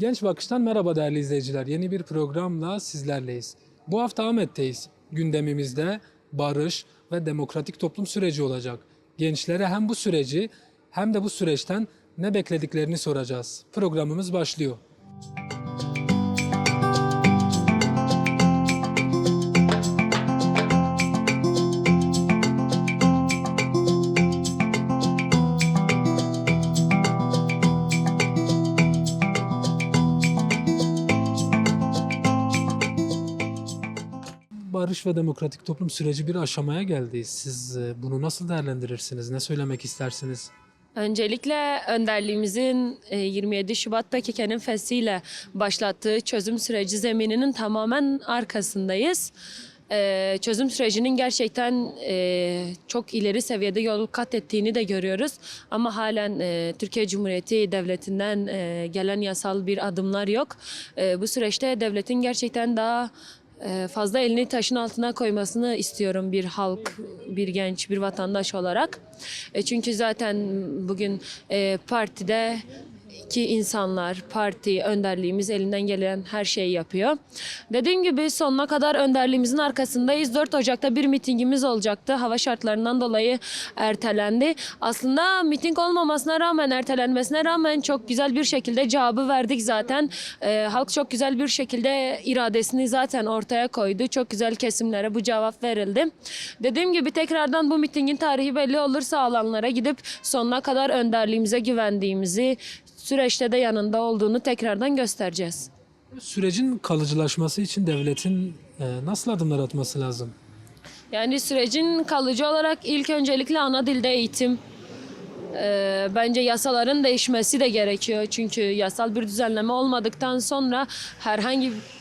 Genç Bakış'tan merhaba değerli izleyiciler. Yeni bir programla sizlerleyiz. Bu hafta Ahmet'teyiz. Gündemimizde barış ve demokratik toplum süreci olacak. Gençlere hem bu süreci hem de bu süreçten ne beklediklerini soracağız. Programımız başlıyor. Barış ve demokratik toplum süreci bir aşamaya geldi. Siz bunu nasıl değerlendirirsiniz? Ne söylemek istersiniz? Öncelikle önderliğimizin 27 Şubat'taki Kenefesi'yle başlattığı çözüm süreci zemininin tamamen arkasındayız. Çözüm sürecinin gerçekten çok ileri seviyede yol kat ettiğini de görüyoruz. Ama halen Türkiye Cumhuriyeti Devleti'nden gelen yasal bir adımlar yok. Bu süreçte devletin gerçekten daha fazla elini taşın altına koymasını istiyorum bir halk, bir genç, bir vatandaş olarak. Çünkü zaten bugün partide ki insanlar, parti, önderliğimiz elinden gelen her şeyi yapıyor. Dediğim gibi sonuna kadar önderliğimizin arkasındayız. 4 Ocak'ta bir mitingimiz olacaktı. Hava şartlarından dolayı ertelendi. Aslında miting olmamasına rağmen, ertelenmesine rağmen çok güzel bir şekilde cevabı verdik zaten. Halk çok güzel bir şekilde iradesini zaten ortaya koydu. Çok güzel kesimlere bu cevap verildi. Dediğim gibi tekrardan bu mitingin tarihi belli olursa alanlara gidip sonuna kadar önderliğimize güvendiğimizi, süreçte de yanında olduğunu tekrardan göstereceğiz. Sürecin kalıcılaşması için devletin nasıl adımlar atması lazım? Yani sürecin kalıcı olarak ilk öncelikle ana dilde eğitim. Bence yasaların değişmesi de gerekiyor. Çünkü yasal bir düzenleme olmadıktan sonra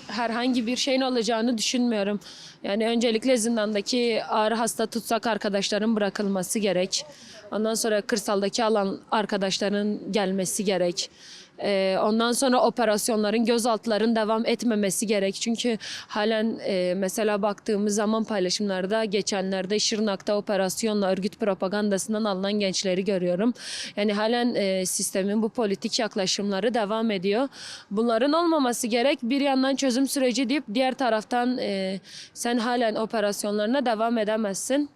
herhangi bir şeyin olacağını düşünmüyorum. Yani öncelikle zindandaki ağır hasta tutsak arkadaşların bırakılması gerek. Ondan sonra kırsaldaki alan arkadaşların gelmesi gerek. Ondan sonra operasyonların, gözaltıların devam etmemesi gerek. Çünkü halen mesela baktığımız zaman paylaşımlarda geçenlerde Şırnak'ta operasyonla örgüt propagandasından alınan gençleri görüyorum. Yani halen sistemin bu politik yaklaşımları devam ediyor. Bunların olmaması gerek. Bir yandan çözüm süreci deyip diğer taraftan sen halen operasyonlarına devam edemezsin.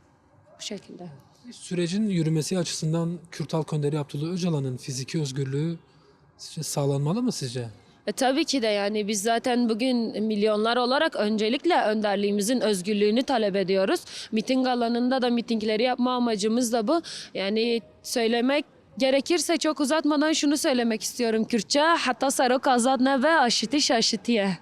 Bu şekilde. Sürecin yürümesi açısından Kürt Halk Önderi Abdullah Öcalan'ın fiziki özgürlüğü sağlanmalı mı sizce? Tabii ki de yani biz zaten bugün milyonlar olarak öncelikle önderliğimizin özgürlüğünü talep ediyoruz. Miting alanında da mitingleri yapma amacımız da bu. Yani söylemek gerekirse çok uzatmadan şunu söylemek istiyorum Kürtçe. Hatta sarok azad ne ve aşiti şaşitiye.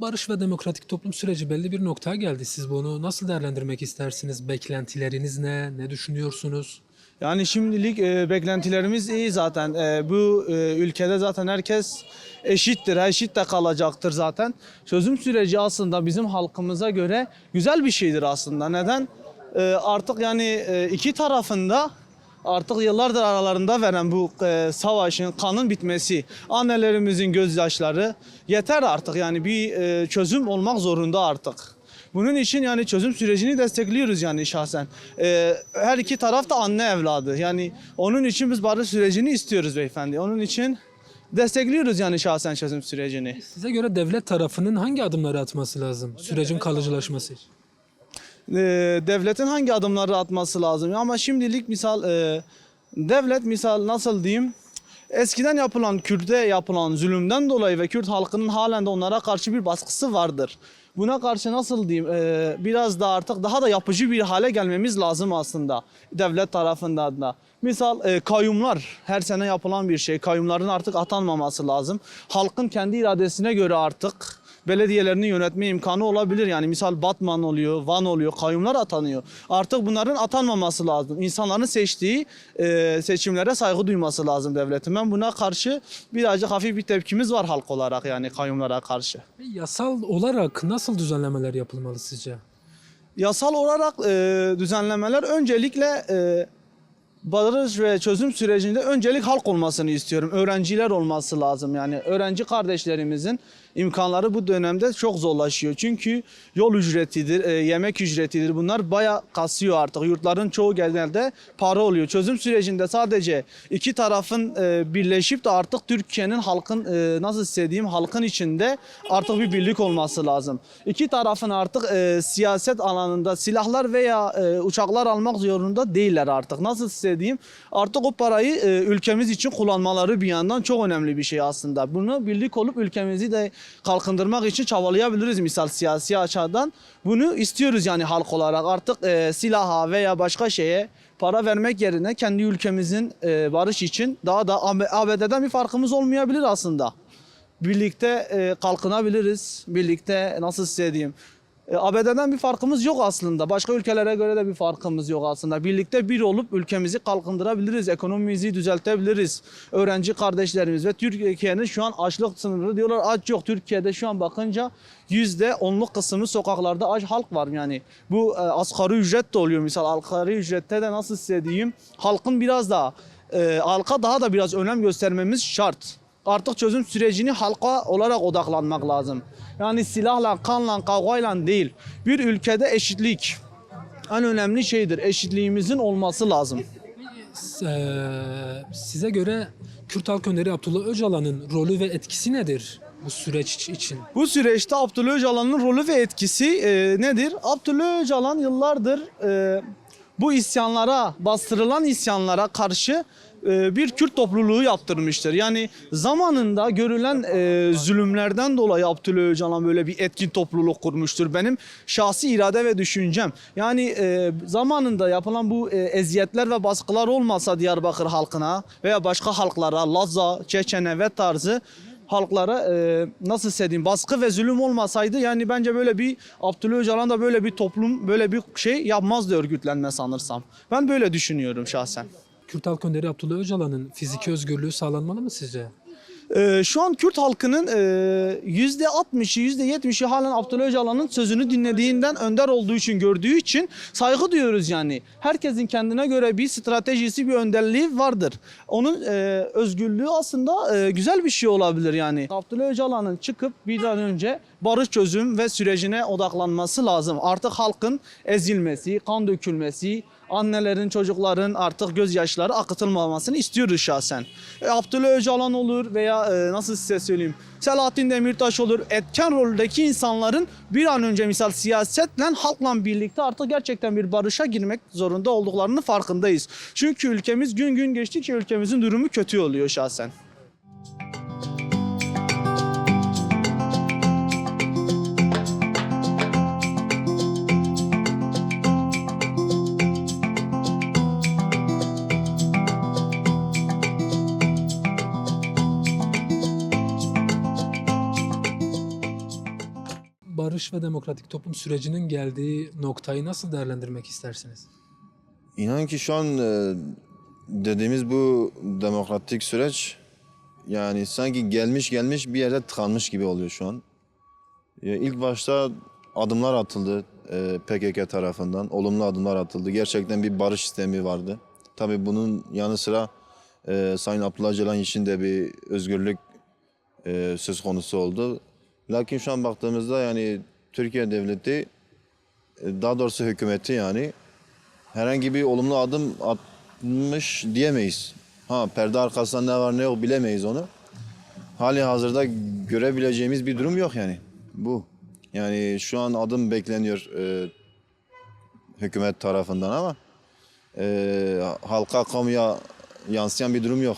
Barış ve demokratik toplum süreci belli bir noktaya geldi. Siz bunu nasıl değerlendirmek istersiniz? Beklentileriniz ne? Ne düşünüyorsunuz? Yani şimdilik beklentilerimiz iyi zaten. Bu ülkede zaten herkes eşittir, eşit de kalacaktır zaten. Çözüm süreci aslında bizim halkımıza göre güzel bir şeydir aslında. Neden? Artık yani iki tarafında artık yıllardır aralarında veren bu savaşın, kanın bitmesi, annelerimizin gözyaşları yeter artık. Yani bir çözüm olmak zorunda artık. Bunun için yani çözüm sürecini destekliyoruz yani şahsen. Her iki taraf da anne evladı. Yani onun için biz barış sürecini istiyoruz beyefendi. Onun için destekliyoruz yani şahsen çözüm sürecini. Size göre devlet tarafının hangi adımları atması lazım sürecin kalıcılaşması için? Devletin hangi adımları atması lazım? Ama şimdilik misal devlet misal nasıl diyeyim? Eskiden yapılan Kürt'e yapılan zulümden dolayı ve Kürt halkının halen de onlara karşı bir baskısı vardır. Buna karşı nasıl diyeyim biraz da artık daha da yapıcı bir hale gelmemiz lazım aslında devlet tarafından da. Misal kayyumlar her sene yapılan bir şey. Kayyumların artık atanmaması lazım. Halkın kendi iradesine göre artık belediyelerini yönetme imkanı olabilir. Yani misal Batman oluyor, Van oluyor, kayyumlar atanıyor. Artık bunların atanmaması lazım. İnsanların seçtiği seçimlere saygı duyması lazım devletin. Ben buna karşı birazcık hafif bir tepkimiz var halk olarak yani kayyumlara karşı. Yasal olarak nasıl düzenlemeler yapılmalı sizce? Yasal olarak düzenlemeler öncelikle barış ve çözüm sürecinde öncelik halk olmasını istiyorum. Öğrenciler olması lazım. Yani öğrenci kardeşlerimizin imkanları bu dönemde çok zorlaşıyor. Çünkü yol ücretidir, yemek ücretidir. Bunlar bayağı kasıyor artık. Yurtların çoğu genelde para oluyor. Çözüm sürecinde sadece iki tarafın birleşip de artık Türkiye'nin halkın nasıl istediğim halkın içinde artık bir birlik olması lazım. İki tarafın artık siyaset alanında silahlar veya uçaklar almak zorunda değiller artık. Nasıl istediğim artık o parayı ülkemiz için kullanmaları bir yandan çok önemli bir şey aslında. Bunu birlik olup ülkemizi de kalkındırmak için çabalayabiliriz misal siyasi açıdan. Bunu istiyoruz yani halk olarak artık silaha veya başka şeye para vermek yerine kendi ülkemizin barış için daha da ABD'den bir farkımız olmayabilir aslında. Birlikte kalkınabiliriz. Birlikte nasıl söyleyeyim? ABD'den bir farkımız yok aslında. Başka ülkelere göre de bir farkımız yok aslında. Birlikte bir olup ülkemizi kalkındırabiliriz. Ekonomimizi düzeltebiliriz. Öğrenci kardeşlerimiz ve Türkiye'nin şu an açlık sınırı diyorlar. Aç yok. Türkiye'de şu an bakınca %10'luk kısmı sokaklarda aç halk var yani. Bu asgari ücret de oluyor. Misal asgari ücrette de nasıl söyleyeyim? Halkın biraz daha halka daha da biraz önem göstermemiz şart. Artık çözüm sürecini halka olarak odaklanmak lazım. Yani silahla, kanla, kavgayla değil. Bir ülkede eşitlik en önemli şeydir. Eşitliğimizin olması lazım. Size göre Kürt Halk Önderi Abdullah Öcalan'ın rolü ve etkisi nedir bu süreç için? Bu süreçte Abdullah Öcalan'ın rolü ve etkisi nedir? Abdullah Öcalan yıllardır bu isyanlara, bastırılan isyanlara karşı bir Kürt topluluğu yaptırmıştır. Yani zamanında görülen zulümlerden dolayı Abdullah Öcalan böyle bir etkin topluluk kurmuştur. Benim şahsi irade ve düşüncem. Yani zamanında yapılan bu eziyetler ve baskılar olmasa Diyarbakır halkına veya başka halklara, Lazza, Çeçene ve tarzı halklara nasıl söyleyeyim baskı ve zulüm olmasaydı yani bence böyle bir Abdullah Öcalan da böyle bir toplum böyle bir şey yapmazdı örgütlenme sanırsam. Ben böyle düşünüyorum şahsen. Kürt Halk Önderi Abdullah Öcalan'ın fiziki özgürlüğü sağlanmalı mı sizce? Şu an Kürt halkının %60'ı %70'i halen Abdullah Öcalan'ın sözünü dinlediğinden önder olduğu için gördüğü için saygı duyuyoruz yani. Herkesin kendine göre bir stratejisi bir önderliği vardır. Onun özgürlüğü aslında güzel bir şey olabilir yani. Abdullah Öcalan'ın çıkıp bir an önce barış çözüm ve sürecine odaklanması lazım. Artık halkın ezilmesi, kan dökülmesi, annelerin, çocukların artık gözyaşları akıtılmamasını istiyoruz şahsen. Abdullah Öcalan olur veya nasıl size söyleyeyim Selahattin Demirtaş olur. Etken roldeki insanların bir an önce misal siyasetle halkla birlikte artık gerçekten bir barışa girmek zorunda olduklarının farkındayız. Çünkü ülkemiz gün gün geçtikçe ülkemizin durumu kötü oluyor şahsen. Barış ve demokratik toplum sürecinin geldiği noktayı nasıl değerlendirmek istersiniz? İnan ki şu an dediğimiz bu demokratik süreç yani sanki gelmiş bir yerde tıkanmış gibi oluyor şu an. İlk başta adımlar atıldı PKK tarafından, olumlu adımlar atıldı. Gerçekten bir barış sistemi vardı. Tabii bunun yanı sıra Sayın Abdullah Öcalan için de bir özgürlük söz konusu oldu. Lakin şu an baktığımızda yani Türkiye devleti, daha doğrusu hükümeti yani herhangi bir olumlu adım atmış diyemeyiz. Perde arkasında ne var ne yok bilemeyiz onu. Hali hazırda görebileceğimiz bir durum yok yani. Bu. Yani şu an adım bekleniyor hükümet tarafından ama halka, kamuya yansıyan bir durum yok.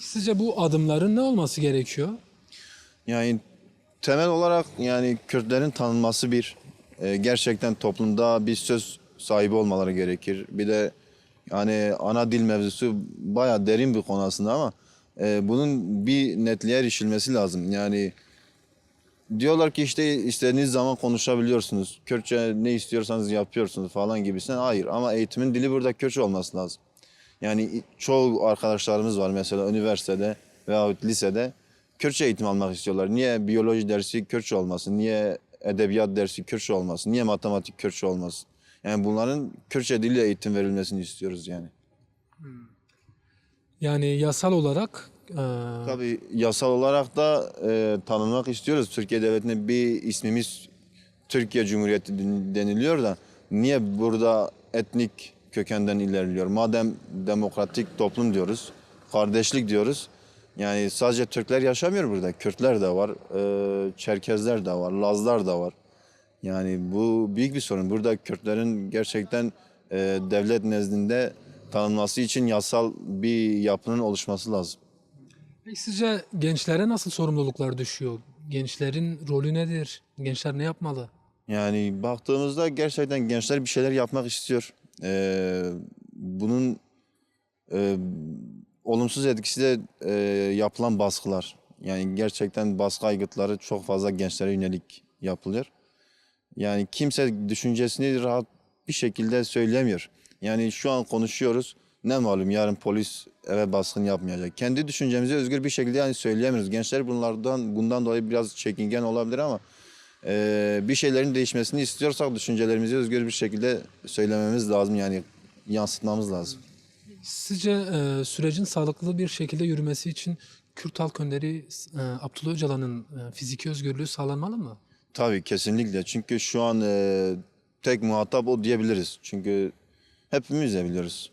Sizce bu adımların ne olması gerekiyor? Yani temel olarak yani Kürtlerin tanınması gerçekten toplumda bir söz sahibi olmaları gerekir. Bir de yani ana dil mevzusu bayağı derin bir konu aslında ama bunun bir netliğe erişilmesi lazım. Yani diyorlar ki işte istediğiniz zaman konuşabiliyorsunuz. Kürtçe ne istiyorsanız yapıyorsunuz falan gibisinden. Hayır ama eğitimin dili burada Kürtçe olması lazım. Yani çoğu arkadaşlarımız var mesela üniversitede veyahut lisede Kürtçe eğitim almak istiyorlar. Niye biyoloji dersi Kürtçe olmasın? Niye edebiyat dersi Kürtçe olmasın? Niye matematik Kürtçe olmasın? Yani bunların Kürtçe diliyle eğitim verilmesini istiyoruz yani. Yani yasal olarak Tabii yasal olarak da tanınmak istiyoruz. Türkiye Devleti'ne bir ismimiz Türkiye Cumhuriyeti deniliyor da niye burada etnik kökenden ilerliyor? Madem demokratik toplum diyoruz, kardeşlik diyoruz. Yani sadece Türkler yaşamıyor burada. Kürtler de var, Çerkezler de var, Lazlar da var. Yani bu büyük bir sorun. Burada Kürtlerin gerçekten devlet nezdinde tanınması için yasal bir yapının oluşması lazım. peki sizce gençlere nasıl sorumluluklar düşüyor? Gençlerin rolü nedir? Gençler ne yapmalı? Yani baktığımızda gerçekten gençler bir şeyler yapmak istiyor. Bunun e, olumsuz etkisi de yapılan baskılar. Yani gerçekten baskı aygıtları çok fazla gençlere yönelik yapılıyor. Yani kimse düşüncesini rahat bir şekilde söyleyemiyor. Yani şu an konuşuyoruz. Ne malum yarın polis eve baskın yapmayacak. Kendi düşüncemizi özgür bir şekilde yani söyleyemiyoruz. Gençler bundan dolayı biraz çekingen olabilir ama bir şeylerin değişmesini istiyorsak düşüncelerimizi özgür bir şekilde söylememiz lazım. Yani yansıtmamız lazım. Sizce sürecin sağlıklı bir şekilde yürümesi için Kürt Halk Önderi Abdullah Öcalan'ın fiziki özgürlüğü sağlanmalı mı? Tabii kesinlikle. Çünkü şu an tek muhatap o diyebiliriz. Çünkü hepimiz de biliyoruz.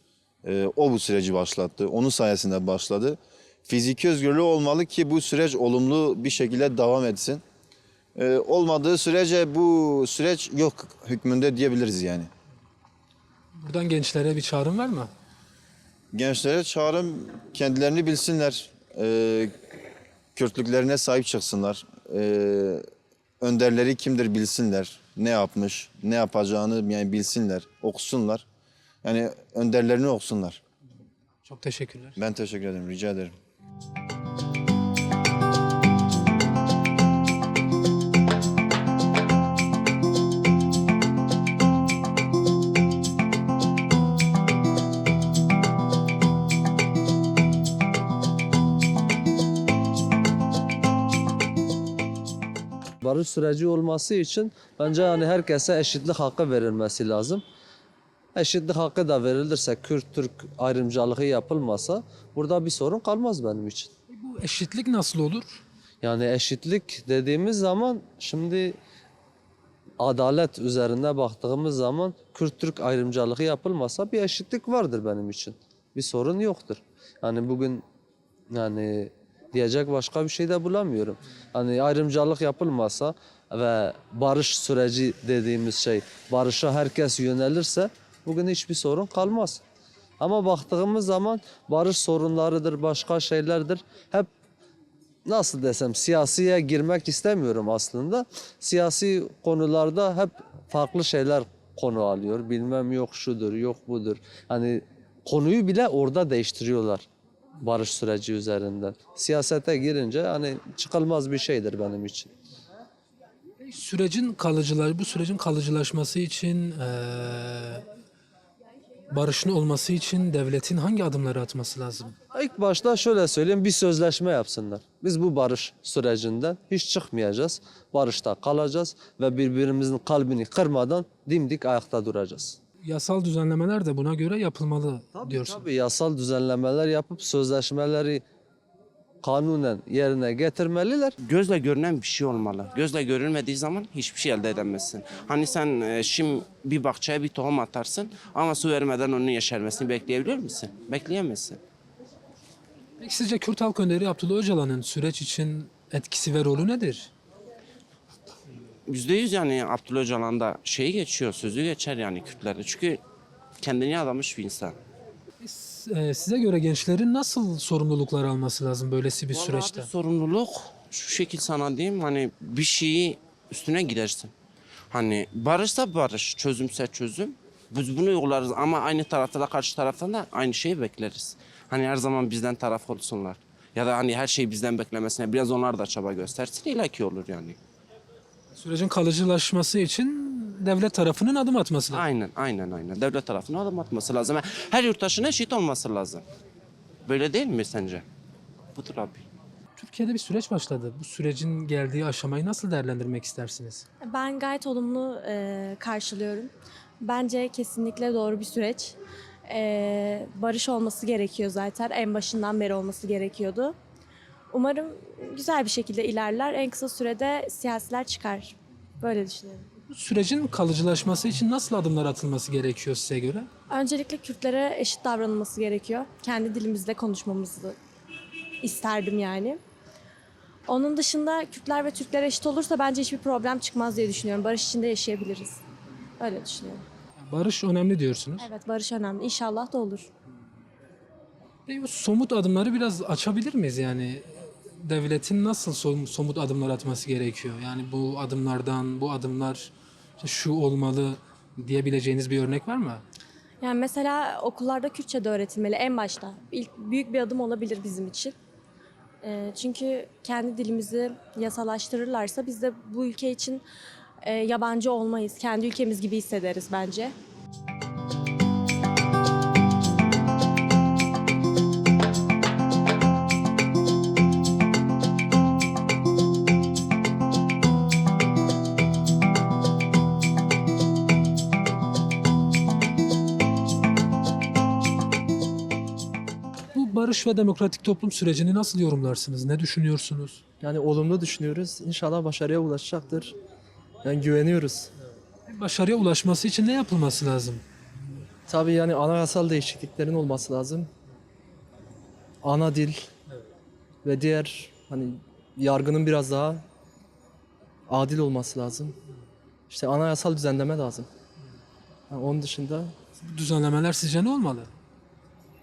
O bu süreci başlattı. Onun sayesinde başladı. Fiziki özgürlüğü olmalı ki bu süreç olumlu bir şekilde devam etsin. Olmadığı sürece bu süreç yok hükmünde diyebiliriz yani. Buradan gençlere bir çağrım var mı? Gençlere çağrım kendilerini bilsinler. Kürtlüklerine sahip çıksınlar. Önderleri kimdir bilsinler. Ne yapmış, ne yapacağını yani bilsinler, okusunlar. Yani önderlerini okusunlar. Çok teşekkürler. Ben teşekkür ederim, rica ederim. Barış süreci olması için bence hani herkese eşitlik hakkı verilmesi lazım. Eşitlik hakkı da verilirse, Kürt-Türk ayrımcılığı yapılmasa burada bir sorun kalmaz benim için. Bu eşitlik nasıl olur? Yani eşitlik dediğimiz zaman şimdi adalet üzerine baktığımız zaman Kürt-Türk ayrımcılığı yapılmasa bir eşitlik vardır benim için. Bir sorun yoktur. Yani bugün yani diyecek başka bir şey de bulamıyorum. Hani ayrımcılık yapılmasa ve barış süreci dediğimiz şey barışa herkes yönelirse bugün hiçbir sorun kalmaz. Ama baktığımız zaman barış sorunlarıdır, başka şeylerdir. Hep nasıl desem siyasiye girmek istemiyorum aslında. Siyasi konularda hep farklı şeyler konu alıyor. Bilmem yok şudur, yok budur. Hani konuyu bile orada değiştiriyorlar barış süreci üzerinden. Siyasete girince hani çıkılmaz bir şeydir benim için. Bu sürecin kalıcılaşması için, barışın olması için devletin hangi adımları atması lazım? İlk başta şöyle söyleyeyim, bir sözleşme yapsınlar. Biz bu barış sürecinden hiç çıkmayacağız. Barışta kalacağız ve birbirimizin kalbini kırmadan dimdik ayakta duracağız. Yasal düzenlemeler de buna göre yapılmalı diyorsun. Tabii yasal düzenlemeler yapıp sözleşmeleri kanunen yerine getirmeliler. Gözle görünen bir şey olmalı. Gözle görülmediği zaman hiçbir şey elde edemezsin. Hani sen şimdi bir bahçeye bir tohum atarsın ama su vermeden onun yeşermesini bekleyebilir misin? Bekleyemezsin. Peki sizce Kürt Halk Önderi Abdullah Öcalan'ın süreç için etkisi ve rolü nedir? %100 yani Abdullah Öcalan da şeyi geçiyor, sözü geçer yani Kürtlerde. Çünkü kendini adamış bir insan. Size göre gençlerin nasıl sorumluluklar alması lazım böylesi bir Vallahi süreçte? abi sorumluluk şu şekil sana diyeyim hani bir şeyi üstüne gidersin. Hani barışsa barış, çözümse çözüm. Biz bunu yollarız ama aynı tarafta da karşı taraftan da aynı şeyi bekleriz. Hani her zaman bizden taraf olsunlar. Ya da hani her şeyi bizden beklemesine biraz onlar da çaba göstersin illaki olur yani. Sürecin kalıcılaşması için devlet tarafının adım atması lazım. Aynen. Devlet tarafına adım atması lazım. Her yurttaşın eşit olması lazım. Böyle değil mi sence? Budur abi. Türkiye'de bir süreç başladı. Bu sürecin geldiği aşamayı nasıl değerlendirmek istersiniz? Ben gayet olumlu karşılıyorum. Bence kesinlikle doğru bir süreç. Barış olması gerekiyor zaten. En başından beri olması gerekiyordu. Umarım güzel bir şekilde ilerler. En kısa sürede siyasiler çıkar. Böyle düşünüyorum. Bu sürecin kalıcılaşması için nasıl adımlar atılması gerekiyor size göre? Öncelikle Kürtlere eşit davranılması gerekiyor. Kendi dilimizde konuşmamızı isterdim yani. Onun dışında Kürtler ve Türkler eşit olursa bence hiçbir problem çıkmaz diye düşünüyorum. Barış içinde yaşayabiliriz. Öyle düşünüyorum. Barış önemli diyorsunuz. Evet, barış önemli. İnşallah da olur. Peki bu somut adımları biraz açabilir miyiz yani? Devletin nasıl somut adımlar atması gerekiyor? Yani bu adımlar işte şu olmalı diyebileceğiniz bir örnek var mı? Yani mesela okullarda Kürtçe de öğretilmeli en başta. İlk büyük bir adım olabilir bizim için. Çünkü kendi dilimizi yasalaştırırlarsa biz de bu ülke için yabancı olmayız. Kendi ülkemiz gibi hissederiz bence. Bu barış ve demokratik toplum sürecini nasıl yorumlarsınız? Ne düşünüyorsunuz? Yani olumlu düşünüyoruz. İnşallah başarıya ulaşacaktır. Yani güveniyoruz. Başarıya ulaşması için ne yapılması lazım? Tabii yani anayasal değişikliklerin olması lazım. Ana dil ve diğer hani yargının biraz daha adil olması lazım. İşte anayasal düzenleme lazım. Yani onun dışında Bu düzenlemeler sizce ne olmalı?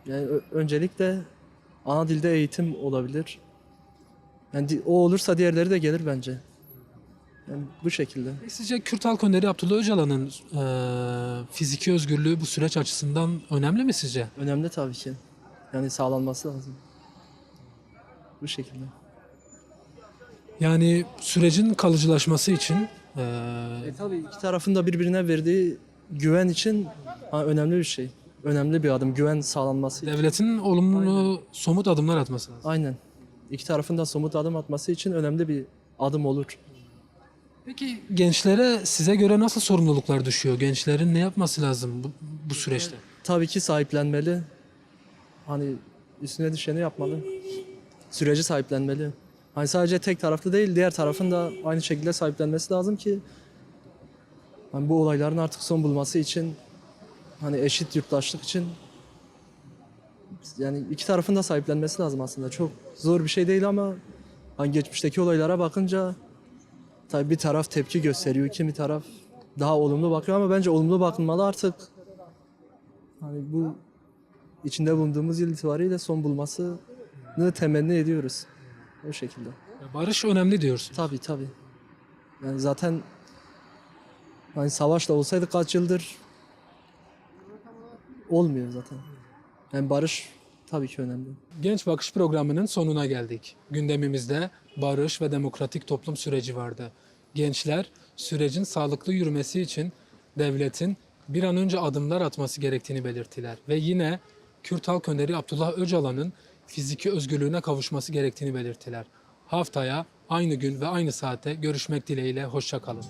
yani öncelikle ana dilde eğitim olabilir. Yani o olursa diğerleri de gelir bence. Yani bu şekilde. Sizce Kürt Halk Önderi Abdullah Öcalan'ın fiziki özgürlüğü bu süreç açısından önemli mi sizce? Önemli tabii ki. Yani sağlanması lazım. Bu şekilde. Yani sürecin kalıcılaşması için Tabii iki tarafın da birbirine verdiği güven için önemli bir şey. Önemli bir adım. Güven sağlanması için. devletin olumlu somut adımlar atması lazım. Aynen. İki tarafın da somut adım atması için önemli bir adım olur. Peki gençlere size göre nasıl sorumluluklar düşüyor? Gençlerin ne yapması lazım bu süreçte? Tabii ki sahiplenmeli. Hani üstüne düşeni yapmalı. Süreci sahiplenmeli. Hani sadece tek taraflı değil, diğer tarafın da aynı şekilde sahiplenmesi lazım ki hani bu olayların artık son bulması için, hani eşit yurttaşlık için yani iki tarafın da sahiplenmesi lazım aslında. Çok zor bir şey değil ama hani geçmişteki olaylara bakınca tabii bir taraf tepki gösteriyor, kimi taraf daha olumlu bakıyor ama bence olumlu bakılmalı artık. Hani bu içinde bulunduğumuz yıl itibariyle son bulmasını temenni ediyoruz. O şekilde. Barış önemli diyorsun. Tabii tabii. Yani zaten hani savaşla olsaydı kaç yıldır olmuyor zaten. Yani barış tabii ki önemli. Genç Bakış programının sonuna geldik. Gündemimizde barış ve demokratik toplum süreci vardı. Gençler sürecin sağlıklı yürümesi için devletin bir an önce adımlar atması gerektiğini belirttiler. Ve yine Kürt Halk Önderi Abdullah Öcalan'ın fiziki özgürlüğüne kavuşması gerektiğini belirttiler. Haftaya aynı gün ve aynı saatte görüşmek dileğiyle hoşça kalın.